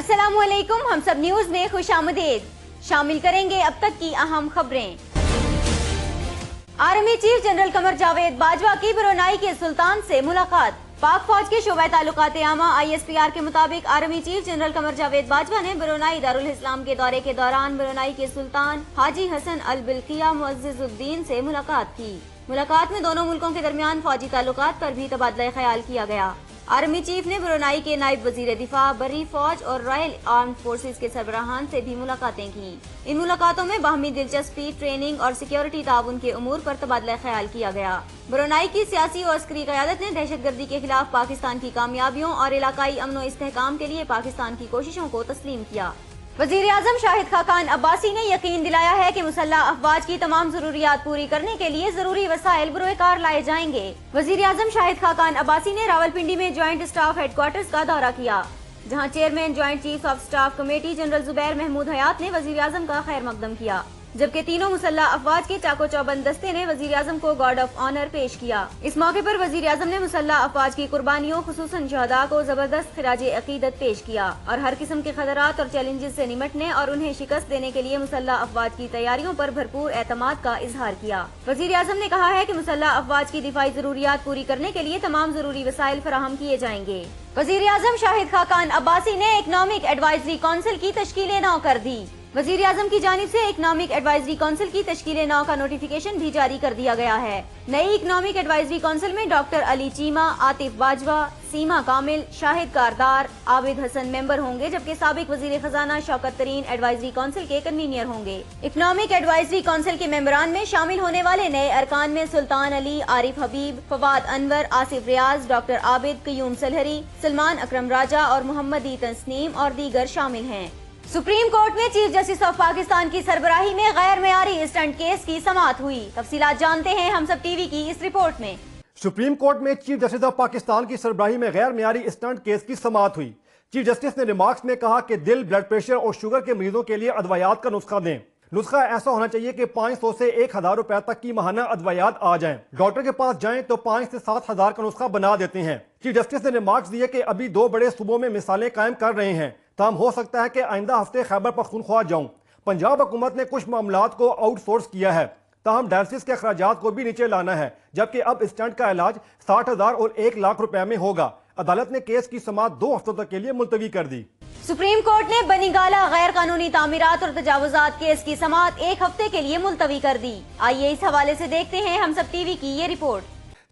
अस्सलामुअलैकुम, हम सब न्यूज में खुशामदीद। शामिल करेंगे अब तक की अहम खबरें। Army chief general Qamar Javed Bajwa की ब्रुनाई के सुल्तान से मुलाकात। पाक फौज के शोबा ताल्लुकात आमा ISPR के मुताबिक army chief general Qamar Javed Bajwa ने ब्रुनाई दारुल इस्लाम के दौरे के दौरान ब्रुनाई के सुल्तान हाजी हसन अल बिल्किया मुअज़्ज़िज़ुद्दीन से मुलाकात की। मुलाकात में दोनों मुल्कों के दरमियान फौजी ताल्लुकात पर भी तबादला ख्याल किया गया। आर्मी चीफ ने ब्रुनाई के नायब वजीर दिफा, बरी फौज और रॉयल आर्म्ड फोर्सेस के सरबराहान से भी मुलाकातें की। इन मुलाकातों में बाहमी दिलचस्पी, ट्रेनिंग और सिक्योरिटी ताउन के उमूर पर तबादला ख्याल किया गया। ब्रुनाई की सियासी और अस्करी क़यादत ने दहशतगर्दी के खिलाफ पाकिस्तान की कामयाबियों और इलाकाई अमन व इस्तेहकाम के लिए पाकिस्तान की कोशिशों को तस्लीम किया। वज़ीर-ए-आज़म शाहिद खाकान अब्बासी ने यकीन दिलाया है कि मुसल्लह अफवाज की तमाम जरूरियात पूरी करने के लिए जरूरी वसाइल बरोकार लाए जाएंगे। वज़ीर-ए-आज़म शाहिद खाकान अब्बासी ने रावलपिंडी में ज्वाइंट स्टाफ हेडक्वार्टर्स का दौरा किया, जहां chairman joint chief of staff committee general Zubair Mahmood Hayat ने वज़ीर-ए-आज़म का खैर मकदम किया, जबकि तीनों मुसल्लह अफवाज के चाको चौबंद दस्ते ने वज़ीर-ए-आज़म को गार्ड ऑफ ऑनर पेश किया। इस मौके पर वज़ीर-ए-आज़म ने मुसल्लह अफवाज की कुर्बानियों, खुसूसन शहदा को जबरदस्त खिराजे अकीदत पेश किया और हर किस्म के खतरात और चैलेंजेस से निमटने और उन्हें शिकस्त देने के लिए मुसल्लह अफवाज की तैयारियों पर भरपूर एतमाद का इजहार किया। वज़ीर-ए-आज़म ने कहा है कि मुसल्लह अफवाज की दिफाई जरूरियात पूरी करने के लिए तमाम जरूरी वसाइल फराहम किए जाएंगे। वज़ीर-ए-आज़म शाहिद खाकान अब्बासी ने इकनॉमिक एडवाइजरी काउंसिल की तश्कील नौ कर दी। वज़ीर-ए-आज़म की जानिब से इकनॉमिक एडवाइजरी काउंसिल की तश्कील नौ का नोटिफिकेशन भी जारी कर दिया गया है। नई इकनॉमिक एडवाइजरी काउंसिल में डॉक्टर अली चीमा, आतिफ बाजवा, सीमा कामिल, शाहिद कारदार, आबिद हसन मेंबर होंगे, जबकि साबिक वजीर खजाना शौकत तरीन एडवाइजरी काउंसिल के कन्वीनियर होंगे। इकनॉमिक एडवाइजरी काउंसिल के मेंबरान में शामिल होने वाले नए अरकान में सुल्तान अली, आरिफ हबीब, फवाद अनवर, आसिफ रियाज, डॉक्टर आबिद, कयूम सलहरी, सलमान अकरम राजा और मोहम्मद ई तस्नीम और दीगर शामिल हैं। सुप्रीम कोर्ट में चीफ जस्टिस ऑफ पाकिस्तान की सरबराही में गैर मेयारी स्टंट केस की समाअत हुई। तफसीलात जानते हैं हम सब टीवी की इस रिपोर्ट में। सुप्रीम कोर्ट में चीफ जस्टिस ऑफ पाकिस्तान की सरबराही में गैर मेयारी स्टंट केस की समाअत हुई। चीफ जस्टिस ने रिमार्क्स में कहा कि दिल, ब्लड प्रेशर और शुगर के मरीजों के लिए अदवायात का नुस्खा दें। नुस्खा ऐसा होना चाहिए कि 500 से 1000 रुपए तक की माहाना अदवायात आ जाएं। डॉक्टर के पास जाएं तो 5 से 7 हजार का नुस्खा बना देते हैं। चीफ जस्टिस ने रिमार्क्स दिए कि अभी 2 बड़े सूबों में मिसालें कायम कर रहे हैं, तमाम हो सकता है कि आइंदा हफ्ते खैबर पख्तूनख्वा जाऊं। पंजाब हुकूमत ने कुछ मामलात को आउटसोर्स किया है, ताहम डायलिसिस के अखराजात को भी नीचे लाना है, जबकि अब स्टंट का इलाज 60,000 और 1 लाख रुपए में होगा। अदालत ने केस की समाअत 2 हफ्तों तक के लिए मुलतवी कर दी। सुप्रीम कोर्ट ने बनीगाला गैर कानूनी तामीरात और तजावुजात केस की समाअत 1 हफ्ते के लिए मुलतवी कर दी। आइए इस हवाले से देखते हैं हम सब टीवी की ये रिपोर्ट।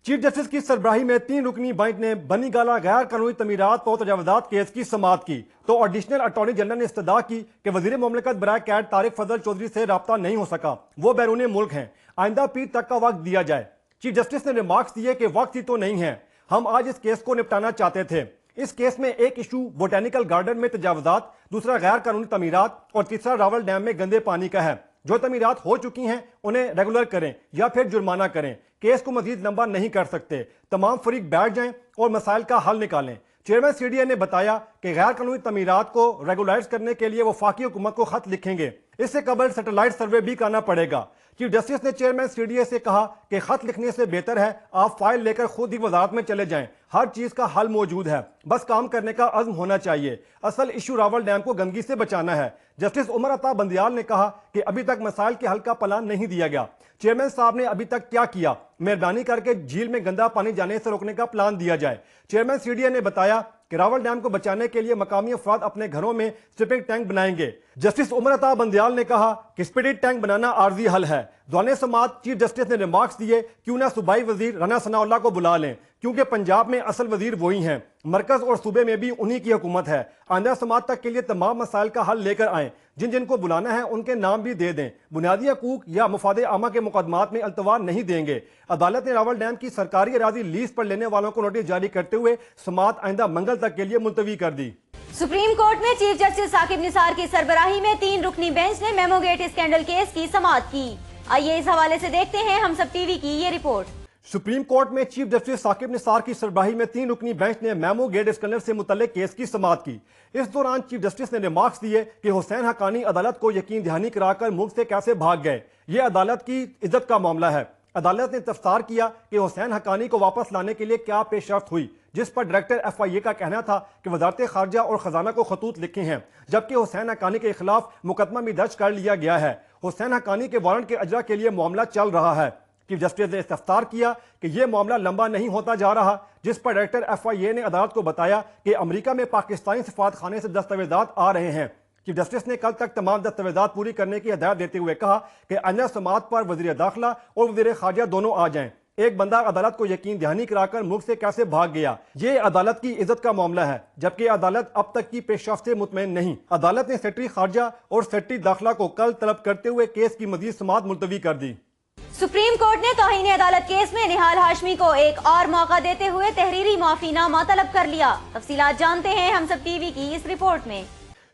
चीफ जस्टिस की सरबराही में 3 रुकनी बेंच ने बनीगाला गैर कानूनी तमीरात और तजावुजात केस की समाअत की, तो एडिशनल अटॉर्नी जनरल ने इस्तदा की कि वजीर मुमलिकत बराए कैट तारिक फजल चौधरी से राब्ता नहीं हो सका, वो बैरून मुल्क हैं, आइंदा पीर तक का वक्त दिया जाए। चीफ जस्टिस ने रिमार्क्स दिए कि वक्त ही तो नहीं है, हम आज इस केस को निपटाना चाहते थे। इस केस में एक इशू बोटेनिकल गार्डन में तजावुजात, दूसरा गैर कानूनी तमीरात और तीसरा रावल डैम में गंदे पानी का है। जो तमीरात हो चुकी हैं उन्हें रेगुलर करें या फिर जुर्माना करें। केस को मजीद लंबा नहीं कर सकते। तमाम फरीक बैठ जाएं और मसाइल का हल निकालें। चेयरमैन CDA ने बताया कि गैर कानूनी तमीरात को रेगुलाइज करने के लिए वो वफाकी हुकूमत को खत लिखेंगे। इससे कबल सैटेलाइट सर्वे भी करना पड़ेगा। चीफ जस्टिस ने चेयरमैन CDA से कहा कि खत लिखने से बेहतर है आप फाइल लेकर खुद ही वजारत में चले जाएं। हर चीज का हल मौजूद है, बस काम करने का अज़्म होना चाहिए। असल इशू रावल डैम को गंदगी से बचाना है। जस्टिस उमर अता बंदियाल ने कहा कि अभी तक मसाइल के हल का प्लान नहीं दिया गया। चेयरमैन साहब ने अभी तक क्या किया, मेहरबानी करके झील में गंदा पानी जाने से रोकने का प्लान दिया जाए। चेयरमैन CDA ने बताया कि रावल डैम को बचाने के लिए मकामी अफराद अपने घरों में स्पिटिंग टैंक बनाएंगे। जस्टिस उमर अता बंदियाल ने कहा कि स्पिटिंग टैंक बनाना आर्जी हल है। दौरान समाअत चीफ जस्टिस ने रिमार्क्स दिए क्यों ना सूबाई वजीर राना सनाउल्लाह को बुला लें, क्योंकि पंजाब में असल वजीर वही हैं, मरकज और सूबे में भी उन्हीं की हुकूमत है। आइंदा समाअत तक के लिए तमाम मसाइल का हल लेकर आएं। जिन जिनको बुलाना है उनके नाम भी दे दें। बुनियादी हकूक या मुफादे आमा के मुकदमात में अल्तवा नहीं देंगे। अदालत ने रावल डैम की सरकारी अराजी लीज पर लेने वालों को नोटिस जारी करते हुए समाअत आइंदा मंगल तक के लिए मुलतवी कर दी। सुप्रीम कोर्ट में चीफ जस्टिस साकिब निसार की सरबराही में 3 रुकनी बेंच ने मेमो गेट स्कैंडल केस की समाअत की। आइए इस हवाले से देखते हैं हम सब टीवी की ये रिपोर्ट। सुप्रीम कोर्ट में चीफ जस्टिस साकिब निसार की सरबराही में 3 रुकनी बेंच ने मेमो गेट स्कैंडल से मुतल्लिक केस की समाअत की। इस दौरान चीफ जस्टिस ने रिमार्क्स दिए कि हुसैन हक्कानी अदालत को यकीन दहानी कराकर मुल्क से कैसे भाग गए। ये अदालत की इज्जत का मामला है। عدالت نے تفتار کیا کہ حسین حقانی کو واپس لانے کے لیے کیا پیش رفت ہوئی، جس پر ڈائریکٹر ایف آئی اے کا کہنا تھا کہ وزارت خارجہ اور خزانہ کو خطوط لکھے ہیں، جبکہ حسین حقانی کے خلاف مقدمہ بھی درج کر لیا گیا ہے۔ حسین حقانی کے وارنٹ کے اجرا کے لیے معاملہ چل رہا ہے۔ چیف جسٹس نے استفسار کیا کہ یہ معاملہ لمبا نہیں ہوتا جا رہا، جس پر ڈائریکٹر ایف آئی اے نے عدالت کو بتایا کہ امریکہ میں پاکستانی سفارت خانے سے دستاویزات آ رہے ہیں۔ چیف جسٹس نے کل تک تمام دستاویزات پوری کرنے کی ہدایت دیتے ہوئے کہا کہ آئندہ سماعت پر وزیر داخلہ اور وزیر خارجہ دونوں آ جائیں۔ ایک بندہ عدالت کو یقین دہانی کرا کر ملک سے کیسے بھاگ گیا، یہ عدالت کی عزت کا معاملہ ہے، جبکہ عدالت اب تک کی پیش رفت سے مطمئن نہیں۔ عدالت نے سیکرٹری خارجہ اور سیکرٹری داخلہ کو کل طلب کرتے ہوئے کیس کی مزید سماعت ملتوی کر دی۔ سپریم کورٹ نے توہین عدالت کیس میں نہال ہاشمی کو ایک اور موقع دیتے ہوئے تحریری معافی نامہ طلب کر لیا۔ تفصیلات جانتے ہیں ہم سب ٹی وی کی اس رپورٹ میں۔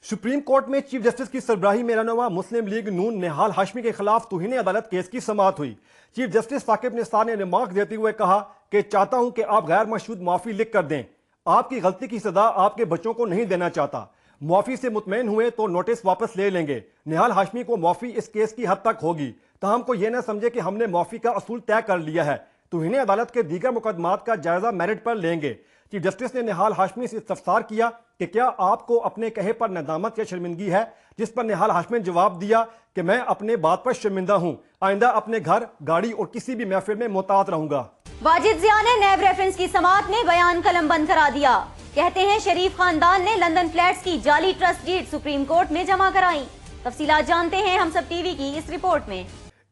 سپریم کورٹ میں چیف جسٹس کی سربراہی میں رہنما مسلم لیگ نون نہال ہاشمی کے خلاف توہین عدالت کیس کی سماعت ہوئی۔ چیف جسٹس ثاقب نثار نے ریمارک دیتے ہوئے کہا کہ چاہتا ہوں کہ آپ غیر مشروط معافی لکھ کر دیں، آپ کی غلطی کی سزا آپ کے بچوں کو نہیں دینا چاہتا، معافی سے مطمئن ہوئے تو نوٹس واپس لے لیں گے۔ نہال ہاشمی کو معافی اس کیس کی حد تک ہوگی، تاہم کو یہ نہ سمجھے کہ ہم نے معافی کا اصول طے کر لیا ہے، توہین عدالت کے دیگر مقدمات کا جائزہ میرٹ پر لیں گے۔ چیف جسٹس نے نہال ہاشمی سے استفسار کیا کہ کیا آپ کو اپنے کہے پر ندامت یا شرمندگی ہے، جس پر نہال ہاشمی نے جواب دیا کہ میں اپنے بات پر شرمندہ ہوں، آئندہ اپنے گھر، گاڑی اور کسی بھی محفل میں محتاط رہوں گا۔ واجد ضیاء نے نیب ریفرنس کی سماعت میں بیان قلم بند کرا دیا، کہتے ہیں شریف خاندان نے لندن فلیٹس کی جعلی ٹرسٹ ڈیڈ سپریم کورٹ میں جمع کرائیں۔ تفصیلات جانتے ہیں ہم سب ٹی وی کی اس رپورٹ میں۔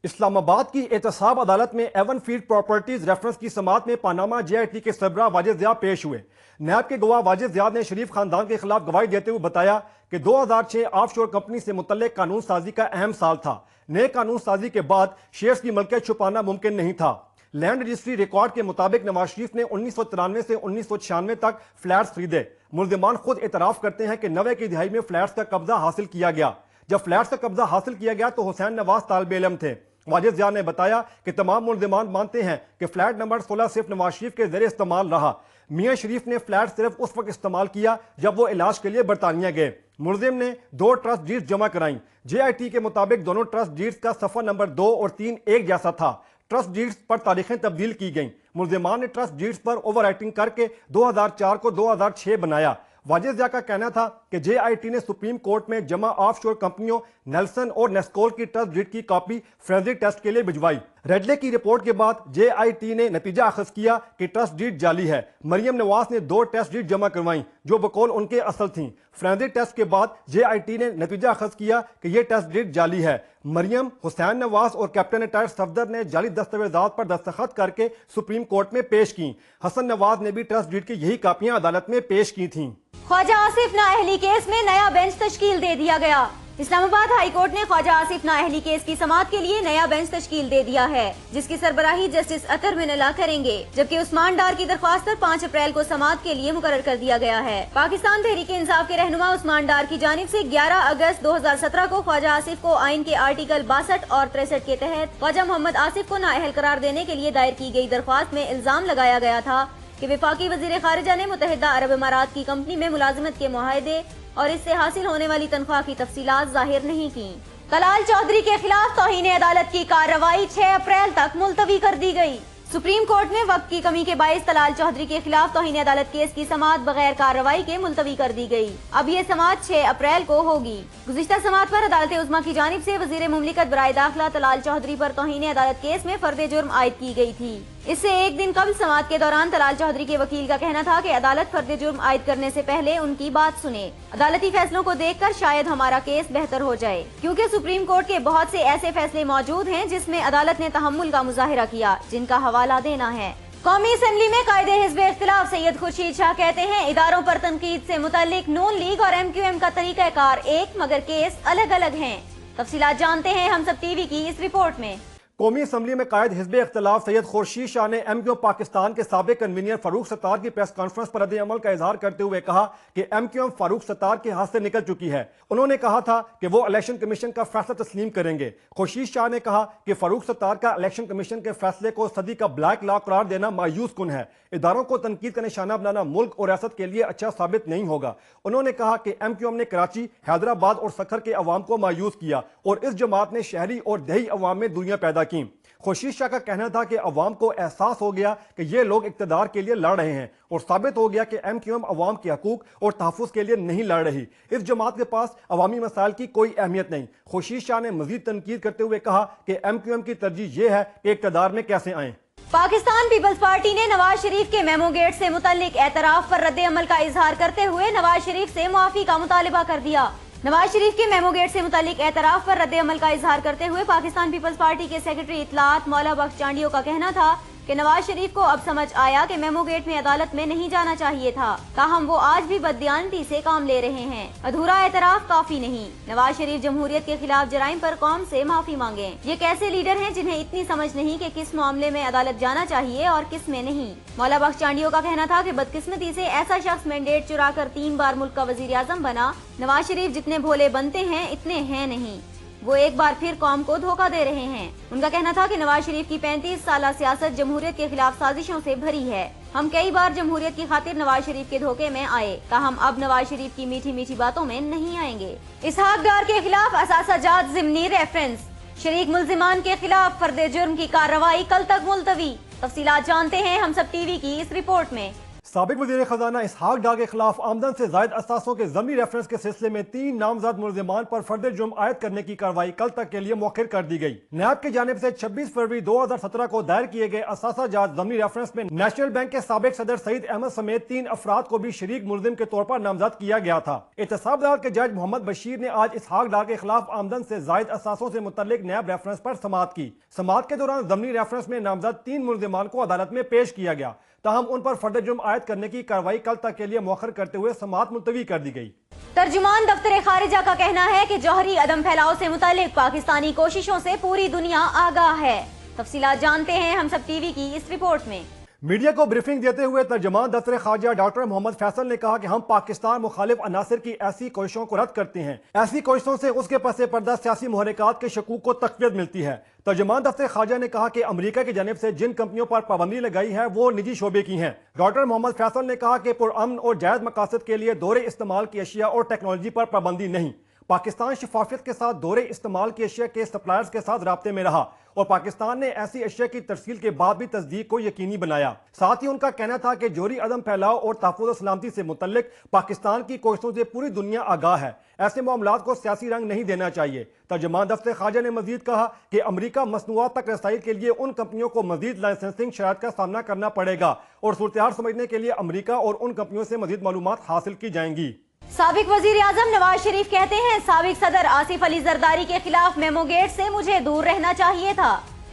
اسلام آباد کی احتساب عدالت میں ایون فیلڈ پراپرٹیز ریفرنس کی سماعت میں پاناما جے آئی ٹی کے سربراہ واجد ضیاء پیش ہوئے۔ نیب کے گواہ واجد ضیاء نے شریف خاندان کے خلاف گواہی دیتے ہوئے بتایا کہ 2006 آف شور کمپنی سے متعلق قانون سازی کا اہم سال تھا۔ نئے قانون سازی کے بعد شیئرز کی ملکیت چھپانا ممکن نہیں تھا۔ لینڈ رجسٹری ریکارڈ کے مطابق نواز شریف نے 1993 سے 1996 تک فلیٹس خریدے۔ ملزمان خود اعتراف کرتے ہیں کہ 90 کی دہائی میں فلیٹس کا قبضہ حاصل کیا گیا۔ جب فلیٹس کا قبضہ حاصل کیا گیا تو حسین نواز طالب علم تھے۔ واجد ضیاء نے بتایا کہ تمام ملزمان مانتے ہیں کہ فلیٹ نمبر 16 صرف نواز شریف کے زیر استعمال رہا۔ میاں شریف نے فلیٹ صرف اس وقت استعمال کیا جب وہ علاج کے لیے برطانیہ گئے۔ ملزم نے 2 ٹرسٹ ڈیڈز جمع کرائیں۔ جے آئی ٹی کے مطابق دونوں ٹرسٹ ڈیڈز کا صفحہ نمبر 2 اور 3 ایک جیسا تھا۔ ٹرسٹ ڈیڈز پر تاریخیں تبدیل کی گئیں۔ ملزمان نے ٹرسٹ ڈیڈز پر اوور رائٹنگ کر کے 2004 کو 2006 بنایا۔ واجد ضیاء کا کہنا تھا کہ جے آئی ٹی نے سپریم کورٹ میں جمع آف شور کمپنیوں نیلسن اور نیسکول کی ٹرسٹ ڈیڈ کی کاپی فرینزک ٹیسٹ کے لیے بھجوائی۔ ریڈلے کی رپورٹ کے بعد جے آئی ٹی نے نتیجہ اخذ کیا کہ ٹرسٹ ڈیڈ جعلی ہے۔ مریم نواز نے 2 ٹیسٹ ڈیڈ جمع کروائیں جو بقول ان کے اصل تھیں۔ فرینزک ٹیسٹ کے بعد جے آئی ٹی نے نتیجہ اخذ کیا کہ یہ ٹیسٹ ڈیڈ جعلی ہے۔ مریم، حسین نواز اور کیپٹن ریٹائرڈ صفدر نے جعلی دستاویزات پر دستخط کر کے سپریم کورٹ میں پیش کیں۔ حسن نواز نے بھی ٹرسٹ ڈیڈ کی یہی کاپیاں عدالت میں پیش کی تھیں۔ خواجہ آصف نااہلی کیس میں نیا بینچ تشکیل دے دیا گیا۔ اسلام آباد ہائی کورٹ نے خواجہ آصف نااہلی کیس کی سماعت کے لیے نیا بینچ تشکیل دے دیا ہے، جس کی سربراہی جسٹس اطہر بن اللہ کریں گے، جبکہ عثمان ڈار کی درخواست پر 5 اپریل کو سماعت کے لیے مقرر کر دیا گیا ہے۔ پاکستان تحریک انصاف کے رہنما عثمان ڈار کی جانب سے 11 اگست 2017 کو خواجہ آصف کو آئین کے آرٹیکل 62 اور 63 کے تحت خواجہ محمد آصف کو نااہل قرار دینے کے لیے دائر کی گئی درخواست میں الزام لگایا گیا تھا کہ وفاقی وزیر خارجہ نے متحدہ عرب امارات کی کمپنی میں ملازمت کے معاہدے اور اس سے حاصل ہونے والی تنخواہ کی تفصیلات ظاہر نہیں کی۔ طلال چودھری کے خلاف توہین عدالت کی کارروائی 6 اپریل تک ملتوی کر دی گئی۔ سپریم کورٹ میں وقت کی کمی کے باعث طلال چودھری کے خلاف توہین عدالت کیس کی سماعت بغیر کارروائی کے ملتوی کر دی گئی۔ اب یہ سماعت 6 اپریل کو ہوگی۔ گزشتہ سماعت پر عدالت عظمیٰ کی جانب سے وزیر مملکت برائے داخلہ طلال چودھری پر توہین عدالت کیس میں فرد جرم عائد کی گئی تھی۔ اس سے ایک دن قبل سماعت کے دوران طلال چودھری کے وکیل کا کہنا تھا کہ عدالت فرد جرم عائد کرنے سے پہلے ان کی بات سنے۔ عدالتی فیصلوں کو دیکھ کر شاید ہمارا کیس بہتر ہو جائے، کیونکہ سپریم کورٹ کے بہت سے ایسے فیصلے موجود ہیں جس میں عدالت نے تحمل کا مظاہرہ کیا، جن کا حوالہ دینا ہے۔ قومی اسمبلی میں قائد حزب اختلاف سید خورشید شاہ کہتے ہیں اداروں پر تنقید سے متعلق نون لیگ اور ایم کیو ایم کا طریقہ کار ایک مگر کیس الگ الگ ہیں۔ تفصیلات جانتے ہیں ہم سب ٹی وی کی اس رپورٹ میں۔ قومی اسمبلی میں قائد حزب اختلاف سید خورشید شاہ نے ایم کیو ایم پاکستان کے سابق کنوینر فاروق ستار کی پریس کانفرنس پر رد عمل کا اظہار کرتے ہوئے کہا کہ M Q M Farooq Sattar کے ہاتھ سے نکل چکی ہے۔ انہوں نے کہا تھا کہ وہ الیکشن کمیشن کا فیصلہ تسلیم کریں گے۔ خورشید شاہ نے کہا کہ فاروق ستار کا الیکشن کمیشن کے فیصلے کو صدی کا بلیک لا قرار دینا مایوس کن ہے۔ اداروں کو تنقید کا نشانہ بنانا ملک اور ریاست کے لیے اچھا ثابت نہیں ہوگا۔ انہوں نے کہا کہ ایم کیو ایم نے کراچی، حیدرآباد اور سکھر کے عوام کو مایوس کیا اور اس جماعت نے شہری اور دیہی عوام میں دوریاں پیدا کیں۔ खुर्शीद शाह का कहना था कि अवाम को एहसास हो गया कि ये लोग इक्तदार के लिए लड़ रहे हैं और साबित हो गया कि MQM अवाम के हकूक और तहफ़्फ़ुज़ के लिए नहीं लड़ रही। इस जमात के पास अवामी मसाइल की कोई अहमियत नहीं। खुर्शीद शाह ने मजीद तनकीद करते हुए कहा कि MQM की तरजीह ये है कि इक्तदार में कैसे आएँ। पाकिस्तान पीपल्स पार्टी ने नवाज शरीफ के मेमो गेट से मुतल्लिक एतराफ पर रद्द अमल का इजहार करते हुए नवाज शरीफ से मुआफी का मुतालिबा कर दिया। नवाज शरीफ के मेमो गेट से मुतालिक एतराफ पर रद्द अमल का इजहार करते हुए पाकिस्तान पीपल्स पार्टी के सेक्रेटरी इत्तलात मौला बख्श चांडियो का कहना था कि नवाज शरीफ को अब समझ आया कि मेमो गेट में अदालत में नहीं जाना चाहिए था, ताहम वो आज भी बददियानती से काम ले रहे हैं। अधूरा एतराफ काफी नहीं। नवाज शरीफ जमहूरियत के खिलाफ जराइम पर कौम से माफी मांगे। ये कैसे लीडर हैं जिन्हें इतनी समझ नहीं कि किस मामले में अदालत जाना चाहिए और किस में नहीं। मौला बख्श चांडियो का कहना था कि बदकिस्मती से ऐसा शख्स मैंडेट चुरा कर 3 बार मुल्क का वजीर आजम बना। नवाज शरीफ जितने भोले बनते हैं इतने हैं नहीं, वो एक बार फिर कौम को धोखा दे रहे हैं। उनका कहना था कि नवाज शरीफ की 35 साल सियासत जमहूरियत के खिलाफ साजिशों से भरी है। हम कई बार जमहूरियत की खातिर नवाज शरीफ के धोखे में आए, ताहम अब नवाज शरीफ की मीठी मीठी बातों में नहीं आएंगे। इसहाक डार के खिलाफ असासाजात ज़िमनी रेफरेंस। शरीक मुल्जिमान के खिलाफ फर्दे जुर्म की कार्रवाई कल तक मुलतवी। तफसीलात जानते हैं हम सब टीवी की इस रिपोर्ट में। साबिक वज़ीर खजाना इसहाक डार के खिलाफ आमदन से जायद असासों के ज़मीनी रेफरेंस के सिलसिले में 3 नामजद मुल्ज़िमान पर फर्द जुर्म आयद करने की कार्रवाई कल तक के लिए मौखिर कर दी गई। नैब की जानिब से 26 फरवरी 2017 को दायर किए गए असासाजात ज़मीनी रेफरेंस में नेशनल बैंक के साबिक सदर सईद अहमद समेत 3 अफराद को भी शरीक मुल्ज़िम के तौर पर नामजद किया गया था। एहतसाब अदालत के जज मोहम्मद बशीर ने आज इसहाक डार के खिलाफ आमदन से जायद असासों से मुतल्लिक नैब रेफरेंस पर समाअत की। समाअत के दौरान ज़मीनी रेफरेंस में नामजद 3 मुल्ज़िमान को अदालत में पेश किया गया, ताहम उन पर फर्द जुर्म आयद करने की कार्रवाई कल तक के लिए मौखर करते हुए समाअत मुलतवी कर दी गई। तर्जुमान दफ्तर खारिजा का कहना है कि जौहरी अदम फैलाव से मुतालिक पाकिस्तानी कोशिशों से पूरी दुनिया आगाह है। तफसीलात जानते हैं हम सब टीवी की इस रिपोर्ट में। मीडिया को ब्रीफिंग देते हुए तर्जुमान दफ्तर खारिजा डॉक्टर मोहम्मद फैसल ने कहा कि हम पाकिस्तान मुखालिफ अनासर की ऐसी कोशिशों को रद्द करते हैं। ऐसी कोशिशों से उसके पसे पर्दा सियासी मुहर्रिकात के शकूक को तक़वियत मिलती है। तर्जुमान दफ्तर खारिजा ने कहा कि अमरीका की जानिब से जिन कंपनियों पर पाबंदी लगाई है वो निजी शोबे की हैं। डॉक्टर मोहम्मद फैसल ने कहा कि पुरअमन और जायज़ मकासद के लिए दोहरे इस्तेमाल की अशिया और टेक्नोलॉजी पर पाबंदी नहीं। पाकिस्तान शफाफियत के साथ दोहरे इस्तेमाल की अशिया के सप्लायर्स के साथ राब्ते में रहा और पाकिस्तान ने ऐसी अशिया की तरसील के बाद भी तस्दीक को यकीनी बनाया। साथ ही उनका कहना था कि जोहरी अदम फैलाव और तहफ़्फ़ुज़ सलामती से मुतल्लिक पाकिस्तान की कोशिशों से पूरी दुनिया आगाह है। ऐसे मामलात को सियासी रंग नहीं देना चाहिए। तर्जुमान दफ्तर खारिजा ने मजीद कहा कि अमरीका मसनूआत तक रसाई के लिए उन कंपनियों को मजीद लाइसेंसिंग शराइत का सामना करना पड़ेगा और सूरत-ए-हाल समझने के लिए अमरीका और उन कंपनियों से मजीद मालूमात हासिल की जाएंगी। साबिक वजीर आजम नवाज शरीफ कहते हैं साबिक सदर आसिफ अली जरदारी के खिलाफ मेमो गेट से मुझे दूर रहना चाहिए था।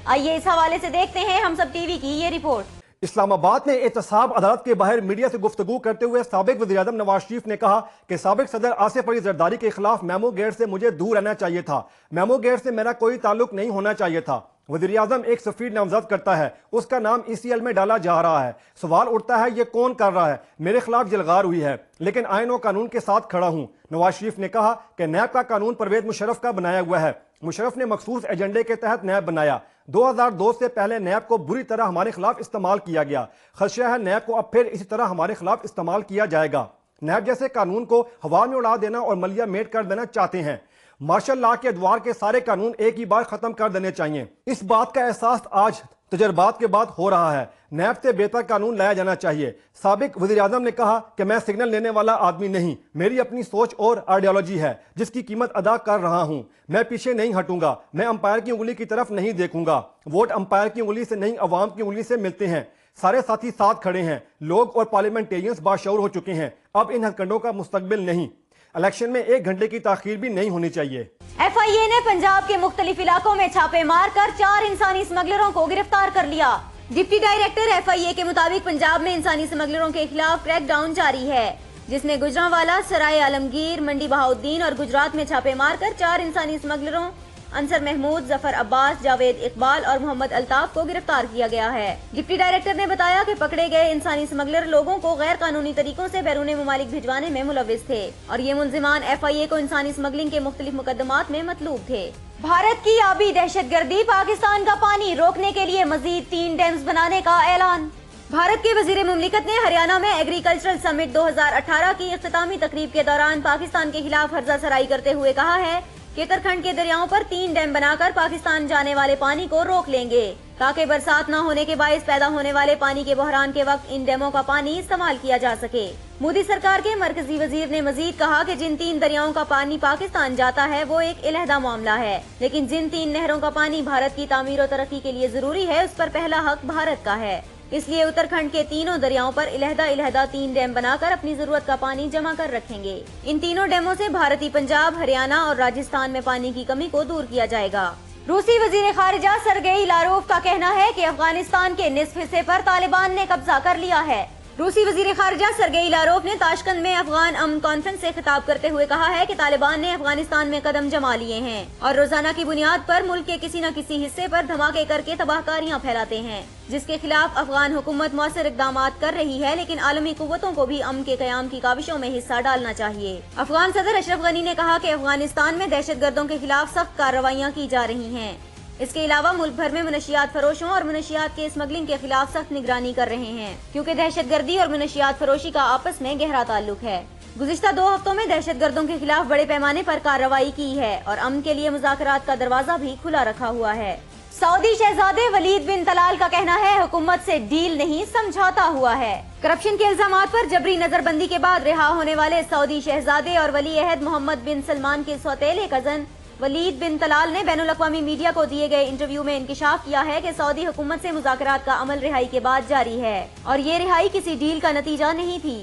आइए इस हवाले से देखते हैं हम सब टीवी की ये रिपोर्ट। इस्लामाबाद में एहतसाब अदालत के बाहर मीडिया से गुफ्तगू करते हुए साबिक वज़ीर आज़म नवाज शरीफ ने कहा कि साबिक सदर आसिफ अली जरदारी के खिलाफ मेमो गेट से मुझे दूर रहना चाहिए था। मेमो गेट से मेरा कोई ताल्लुक नहीं होना चाहिए था। वज़ीर आज़म एक सफ़ीर नामजद करता है, उसका नाम ECL में डाला जा रहा है। सवाल उठता है ये कौन कर रहा है? मेरे खिलाफ जलगार हुई है, लेकिन आईन और कानून के साथ खड़ा हूँ। नवाज शरीफ ने कहा कि नैब का कानून परवेज मुशर्रफ का बनाया हुआ है। मुशर्रफ ने मखसूस एजेंडे के तहत नैब बनाया। 2002 से पहले नैब को बुरी तरह हमारे खिलाफ इस्तेमाल किया गया। खदशा है नैब को अब फिर इसी तरह हमारे खिलाफ इस्तेमाल किया जाएगा। नैब जैसे कानून को हवा में उड़ा देना और मलिया मेट कर देना चाहते हैं। मार्शल लॉ के अदवार के सारे कानून एक ही बार खत्म कर देने चाहिए। इस बात का एहसास आज तजर्बात के बाद हो रहा है। नैब से बेहतर कानून लाया जाना चाहिए। साबिक वज़ीर आज़म ने कहा कि मैं सिग्नल लेने वाला आदमी नहीं, मेरी अपनी सोच और आइडियोलॉजी है जिसकी कीमत अदा कर रहा हूँ। मैं पीछे नहीं हटूंगा। मैं अंपायर की उंगली की तरफ नहीं देखूंगा। वोट अंपायर की उंगली से नहीं, अवाम की उंगली से मिलते हैं। सारे साथी साथ खड़े हैं। लोग और पार्लियामेंटेरियंस बाशऊर हो चुके हैं। अब इन हथकंडों का मुस्तकबिल नहीं। इलेक्शन में 1 घंटे की ताखीर भी नहीं होनी चाहिए। FIA ने पंजाब के मुख्तलिफ इलाकों में छापे मार कर 4 इंसानी स्मगलरों को गिरफ्तार कर लिया। डिप्टी डायरेक्टर FIA के मुताबिक पंजाब में इंसानी स्मगलरों के खिलाफ क्रैकडाउन जारी है, जिसमें गुजरांवाला, सराय आलमगीर, मंडी बहाउद्दीन और गुजरात में छापे मारकर 4 इंसानी स्मगलरों अंसर महमूद, जफर अब्बास, जावेद इकबाल और मोहम्मद अल्ताफ को गिरफ्तार किया गया है। डिप्टी डायरेक्टर ने बताया कि पकड़े गए इंसानी स्मगलर लोगों को गैर कानूनी तरीकों से बैरून मुमालिक भिजवाने में मुलविस थे और ये मुल्जिमान FIA को इंसानी स्मगलिंग के मुख्तलिफ मुकदमात में मतलूब थे। भारत की आबी दहशतगर्दी, पाकिस्तान का पानी रोकने के लिए मजीद 3 डैम्स बनाने का ऐलान। भारत के वजीर मुमलिकत ने हरियाणा में एग्रीकल्चरल समिट 2018 की इख्तितामी तकरीब के दौरान पाकिस्तान के खिलाफ हर्जा सराई करते हुए कहा है कि उत्तराखंड के दरियाओं पर 3 डैम बनाकर पाकिस्तान जाने वाले पानी को रोक लेंगे ताकि बरसात न होने के बायस पैदा होने वाले पानी के बहरान के वक्त इन डैमों का पानी इस्तेमाल किया जा सके। मोदी सरकार के मरकजी वजीर ने मजीद कहा कि जिन 3 दरियाओं का पानी पाकिस्तान जाता है वो एक अलहदा मामला है, लेकिन जिन 3 नहरों का पानी भारत की तामीर और तरक्की के लिए जरूरी है उस पर पहला हक भारत का है। इसलिए उत्तराखंड के तीनों दरियाओं पर अलहदा 3 डैम बनाकर अपनी जरूरत का पानी जमा कर रखेंगे। इन तीनों डैमों से भारतीय पंजाब, हरियाणा और राजस्थान में पानी की कमी को दूर किया जाएगा। रूसी वजीर खारिजा सरगेई लारोव का कहना है कि अफगानिस्तान के निस्फ हिस्से पर तालिबान ने कब्जा कर लिया है। रूसी वजीर खारिजा सरगेई लारोव ने ताशकंद में अफगान अमन कॉन्फ्रेंस से खिताब करते हुए कहा है कि तालिबान ने अफगानिस्तान में कदम जमा लिए हैं और रोजाना की बुनियाद पर मुल्क के किसी न किसी हिस्से पर धमाके करके तबाहकारियां फैलाते हैं, जिसके खिलाफ अफगान हुकूमत मौसर इकदाम कर रही है, लेकिन आलमी कुव्वतों को भी अमन के कयाम की काविशों में हिस्सा डालना चाहिए। अफगान सदर अशरफ गनी ने कहा कि अफगानिस्तान में दहशतगर्दों के खिलाफ सख्त कार्रवाइयाँ की जा रही हैं। इसके अलावा मुल्क भर में मनशियात फरोशों और मनशियात के स्मगलिंग के खिलाफ सख्त निगरानी कर रहे हैं, क्योंकि दहशतगर्दी और मनशियात फरोशी का आपस में गहरा ताल्लुक है। गुज़िश्ता 2 हफ्तों में दहशतगर्दों के खिलाफ बड़े पैमाने पर कार्रवाई की है और अमन के लिए मुज़ाकरात का दरवाजा भी खुला रखा हुआ है। सऊदी शहजादे वलीद बिन तलाल का कहना है हुकूमत से डील नहीं समझौता हुआ है। करप्शन के इल्जामात पर जबरी नजरबंदी के बाद रिहा होने वाले सऊदी शहजादे और वली अहद मोहम्मद बिन सलमान के सौतेले कजन वलीद बिन तलाल ने बैनुल अक़वामी मीडिया को दिए गए इंटरव्यू में इंकिशाफ किया है कि सऊदी हुकूमत से मुज़ाकरात का अमल रिहाई के बाद जारी है और ये रिहाई किसी डील का नतीजा नहीं थी।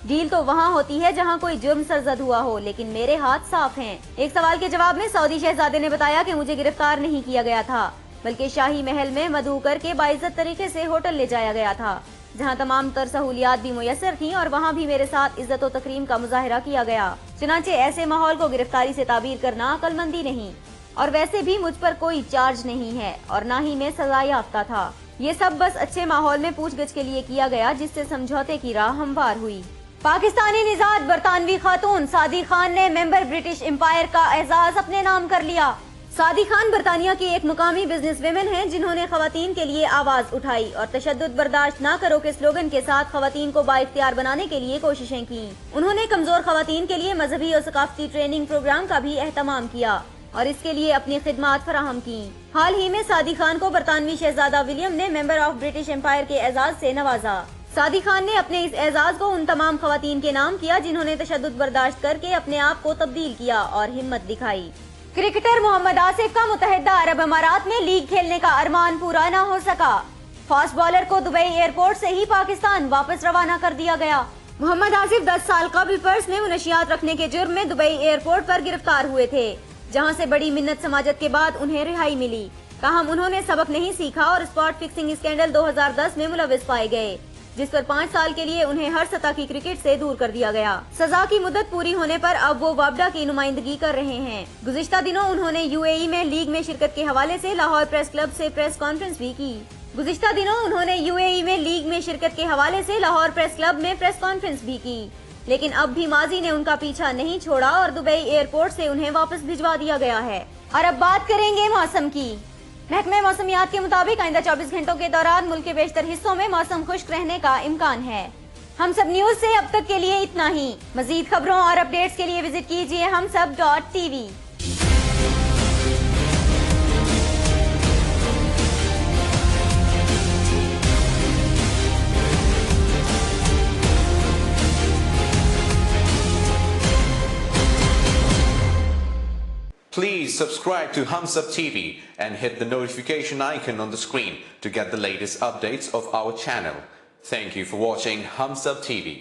डील तो वहाँ होती है जहाँ कोई जुर्म सरजद हुआ हो, लेकिन मेरे हाथ साफ हैं। एक सवाल के जवाब में सऊदी शहजादे ने बताया कि मुझे गिरफ्तार नहीं किया गया था, बल्कि शाही महल में मदऊ करके बाइज्जत तरीके से होटल ले जाया गया था, जहां तमाम तर सहूलियात भी मुयस्सर थीं और वहां भी मेरे साथ इज्जत और तकरीम का मुजाहरा किया गया। चुनांचे ऐसे माहौल को गिरफ्तारी से ताबीर करना अक्लमंदी नहीं, और वैसे भी मुझ पर कोई चार्ज नहीं है और ना ही मैं सजा याफ्ता था। ये सब बस अच्छे माहौल में पूछगछ के लिए किया गया, जिससे समझौते की राह हमवार हुई। पाकिस्तानी निजात बरतानवी खातून सादी खान ने मेंबर ब्रिटिश एम्पायर का एजाज अपने नाम कर लिया। सादी खान बरतानिया की एक मुकामी बिजनेस वेमेन हैं, जिन्होंने खवातीन के लिए आवाज उठाई और तशद्दुद बर्दाश्त न करो के स्लोगन के साथ खवातीन को बाइख्तियार बनाने के लिए कोशिशें की। उन्होंने कमजोर खवातीन के लिए मजहबी और सकाफती ट्रेनिंग प्रोग्राम का भी एहतमाम किया और इसके लिए अपनी खिदमात फराहम की। हाल ही में सादी खान को बरतानवी शहजादा विलियम ने मेंबर ऑफ ब्रिटिश एम्पायर के एजाज से नवाजा। सादी खान ने अपने इस एजाज को उन तमाम खवातीन के नाम किया जिन्होंने तशद्दुद बर्दाश्त करके अपने आप को तब्दील किया और हिम्मत दिखाई। क्रिकेटर मोहम्मद आसिफ का मुत्तहिदा अरब अमारात में लीग खेलने का अरमान पूरा न हो सका। फास्ट बॉलर को दुबई एयरपोर्ट से ही पाकिस्तान वापस रवाना कर दिया गया। मोहम्मद आसिफ 10 साल कबल पर्स में मुनशियात रखने के जुर्म में दुबई एयरपोर्ट पर गिरफ्तार हुए थे, जहां से बड़ी मिन्नत समाजत के बाद उन्हें रिहाई मिली। ताहम उन्होंने सबक नहीं सीखा और स्पॉट फिक्सिंग स्कैंडल 2010 में मुलविस पाए गए, जिस पर 5 साल के लिए उन्हें हर सतह की क्रिकेट से दूर कर दिया गया। सजा की मुद्दत पूरी होने पर अब वो वापडा की नुमाइंदगी कर रहे हैं। गुज़िश्ता दिनों उन्होंने यूएई में लीग में शिरकत के हवाले से लाहौर प्रेस क्लब से प्रेस कॉन्फ्रेंस भी की। गुज़िश्ता दिनों उन्होंने यूएई में लीग में शिरकत के हवाले से लाहौर प्रेस क्लब में प्रेस कॉन्फ्रेंस भी की, लेकिन अब भी माजी ने उनका पीछा नहीं छोड़ा और दुबई एयरपोर्ट से उन्हें वापस भिजवा दिया गया है। और अब बात करेंगे मौसम की। महकमे मौसमियात के मुताबिक आइंदा 24 घंटों के दौरान मुल्क के बेशतर हिस्सों में मौसम खुश्क रहने का इम्कान है। हम सब न्यूज से अब तक के लिए इतना ही। मजीद खबरों और अपडेट्स के लिए विजिट कीजिए humsab.tv। Please subscribe to HumSub TV and hit the notification icon on the screen to get the latest updates of our channel. Thank you for watching HumSub TV.